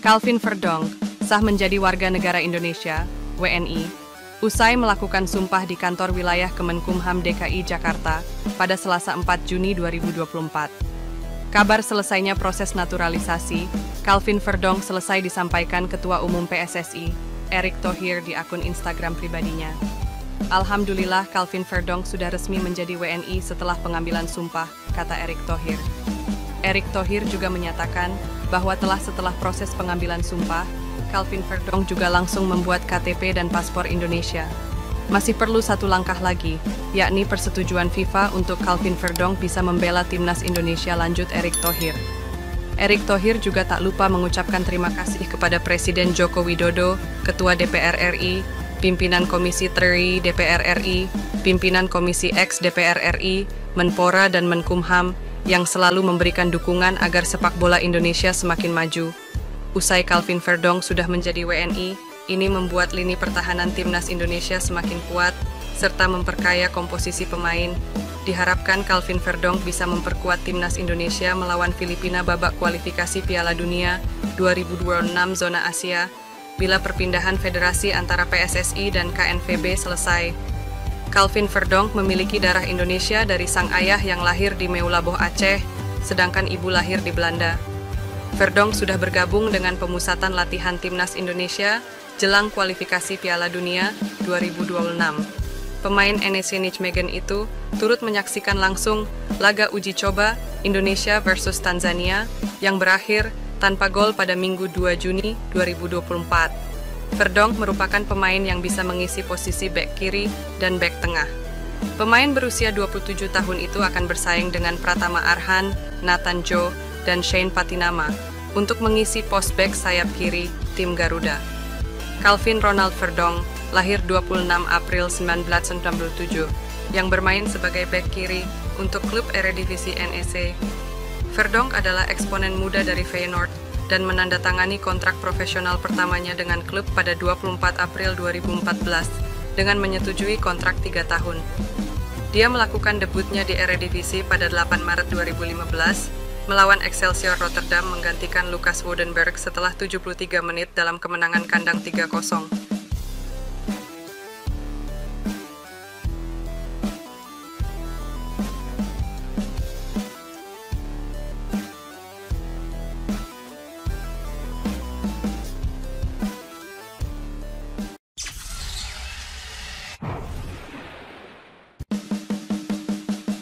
Calvin Verdonk sah menjadi warga negara Indonesia, WNI, usai melakukan sumpah di kantor wilayah Kemenkumham DKI Jakarta pada Selasa 4 Juni 2024. Kabar selesainya proses naturalisasi, Calvin Verdonk selesai disampaikan Ketua Umum PSSI, Erick Thohir di akun Instagram pribadinya. Alhamdulillah Calvin Verdonk sudah resmi menjadi WNI setelah pengambilan sumpah, kata Erick Thohir. Erick Thohir juga menyatakan bahwa setelah proses pengambilan sumpah, Calvin Verdonk juga langsung membuat KTP dan paspor Indonesia. Masih perlu satu langkah lagi, yakni persetujuan FIFA untuk Calvin Verdonk bisa membela timnas Indonesia, lanjut Erick Thohir. Erick Thohir juga tak lupa mengucapkan terima kasih kepada Presiden Joko Widodo, Ketua DPR RI, Pimpinan Komisi TRI DPR RI, Pimpinan Komisi X DPR RI, Menpora dan Menkumham yang selalu memberikan dukungan agar sepak bola Indonesia semakin maju. Usai Calvin Verdonk sudah menjadi WNI, ini membuat lini pertahanan timnas Indonesia semakin kuat, serta memperkaya komposisi pemain. Diharapkan Calvin Verdonk bisa memperkuat timnas Indonesia melawan Filipina babak kualifikasi Piala Dunia 2026 zona Asia, bila perpindahan federasi antara PSSI dan KNVB selesai. Calvin Verdonk memiliki darah Indonesia dari sang ayah yang lahir di Meulaboh, Aceh, sedangkan ibu lahir di Belanda. Verdonk sudah bergabung dengan pemusatan latihan timnas Indonesia jelang kualifikasi Piala Dunia 2026. Pemain NEC Nijmegen itu turut menyaksikan langsung laga uji coba Indonesia versus Tanzania yang berakhir tanpa gol pada Minggu 2 Juni 2024. Verdonk merupakan pemain yang bisa mengisi posisi bek kiri dan bek tengah. Pemain berusia 27 tahun itu akan bersaing dengan Pratama Arhan, Nathan Joe, dan Shane Patinama untuk mengisi pos bek sayap kiri tim Garuda. Calvin Ronald Verdonk lahir 26 April 1997, yang bermain sebagai bek kiri untuk klub Eredivisie NEC. Verdonk adalah eksponen muda dari Feyenoord dan menandatangani kontrak profesional pertamanya dengan klub pada 24 April 2014 dengan menyetujui kontrak 3 tahun. Dia melakukan debutnya di Eredivisie pada 8 Maret 2015 melawan Excelsior Rotterdam menggantikan Lucas Woudenberg setelah 73 menit dalam kemenangan kandang 3-0.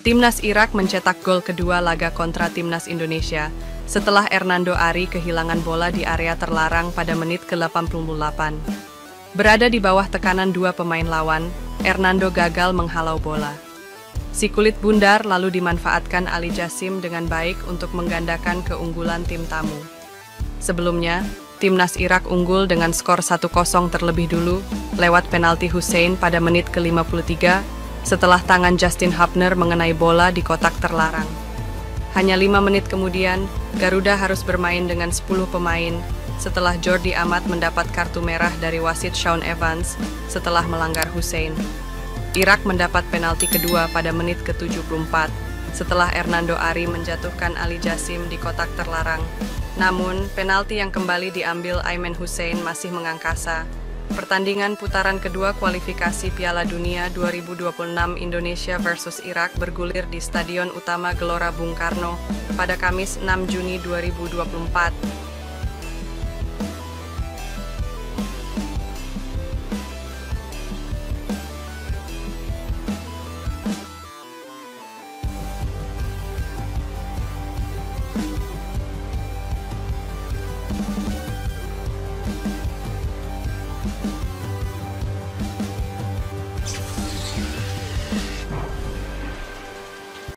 Timnas Irak mencetak gol kedua laga kontra Timnas Indonesia setelah Hernando Ari kehilangan bola di area terlarang pada menit ke-88. Berada di bawah tekanan dua pemain lawan, Hernando gagal menghalau bola. Si kulit bundar lalu dimanfaatkan Ali Jassim dengan baik untuk menggandakan keunggulan tim tamu. Sebelumnya, Timnas Irak unggul dengan skor 1-0 terlebih dulu lewat penalti Hussein pada menit ke-53 setelah tangan Justin Hubner mengenai bola di kotak terlarang. Hanya 5 menit kemudian, Garuda harus bermain dengan 10 pemain setelah Jordi Amat mendapat kartu merah dari wasit Shaun Evans setelah melanggar Hussein. Irak mendapat penalti kedua pada menit ke-74 setelah Hernando Ari menjatuhkan Ali Jassim di kotak terlarang. Namun, penalti yang kembali diambil Aimen Hussein masih mengangkasa. Pertandingan putaran kedua kualifikasi Piala Dunia 2026 Indonesia versus Irak bergulir di Stadion Utama Gelora Bung Karno pada Kamis 6 Juni 2024.